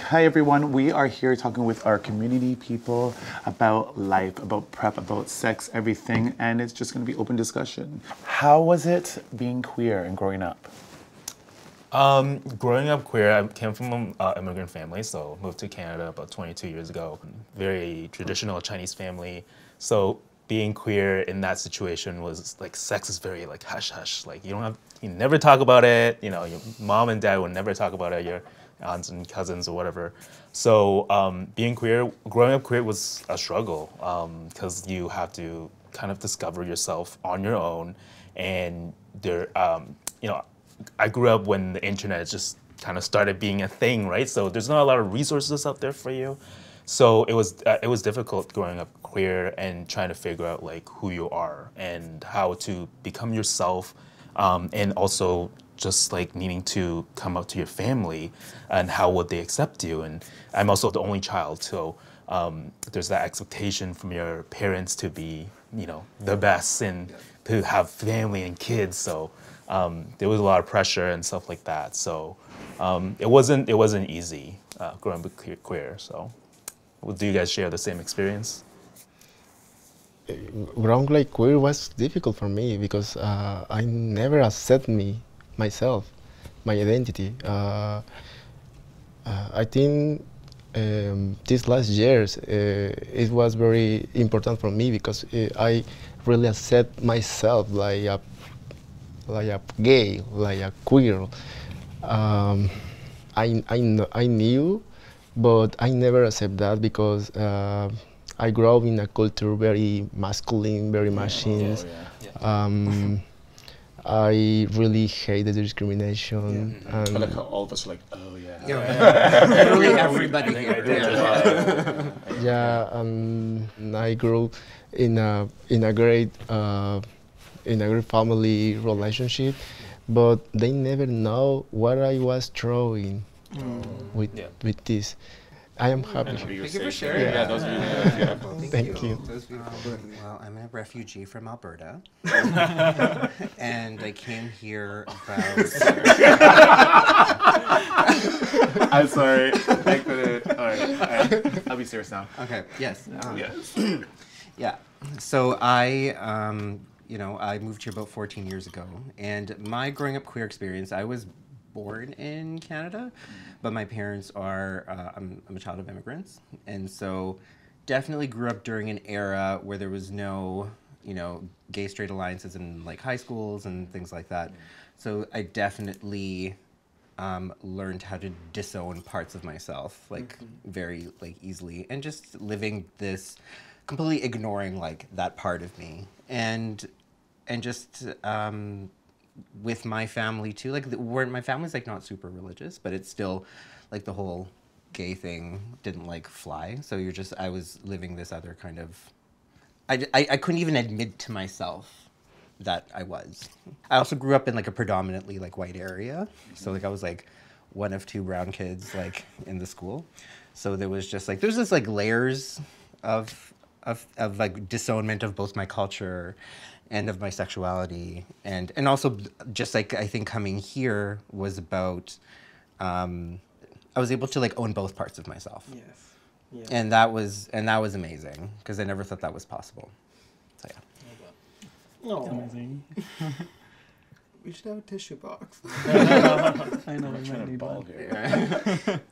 Hi everyone, we are here talking with our community people about life, about prep, about sex, everything, and it's just going to be open discussion. How was it being queer and growing up? Growing up queer, I came from an immigrant family, so moved to Canada about 22 years ago. Very traditional Chinese family, so being queer in that situation was like sex is very like hush hush. Like you never talk about it. You know, your mom and dad would never talk about it. Your aunts and cousins or whatever. So being queer, growing up queer was a struggle because you have to kind of discover yourself on your own, and you know. I grew up when the internet just kind of started being a thing, right? So there's not a lot of resources out there for you. So it was difficult growing up queer and trying to figure out like who you are and how to become yourself, and also just like needing to come out to your family and how would they accept you. And I'm also the only child, so there's that expectation from your parents to be, you know, the best and to have family and kids. So there was a lot of pressure and stuff like that. So it wasn't easy growing up queer. So do you guys share the same experience? Growing like queer was difficult for me because I never accept myself, my identity. I think these last years it was very important for me because I really accept myself like a gay, like a queer. I knew, but I never accept that because I grew up in a culture very masculine, very machines. I really hate the discrimination. I like how all of us are like, oh yeah. Literally everybody here. Yeah, and I grew in a great family relationship, but they never know what I was throwing with this. I am happy. Thank you for sharing. Yeah, those are beautiful. Thank you. Well, I'm a refugee from Alberta, and I came here about. I'm sorry. I couldn't. All right. I'll be serious now. Okay. Yes. Yes. Yeah. So I moved here about 14 years ago, and my growing up queer experience, I was born in Canada, but my parents are, I'm a child of immigrants, and so definitely grew up during an era where there was no, gay straight alliances in like high schools and things like that. So I definitely learned how to disown parts of myself, like very like easily, and just living this, completely ignoring like that part of me, and just with my family too, like my family's like not super religious, but it's still like the whole gay thing didn't like fly. So I was living this other kind of, I couldn't even admit to myself that I was. I also grew up in like a predominantly like white area. So like I was like one of two brown kids like in the school. So there was just like, there's just like layers of like disownment of both my culture and of my sexuality, and also just like I think coming here was about I was able to like own both parts of myself. Yes. Yeah. And that was amazing because I never thought that was possible. So yeah. Oh, amazing. We should have a tissue box. I know we might need Ball one. here.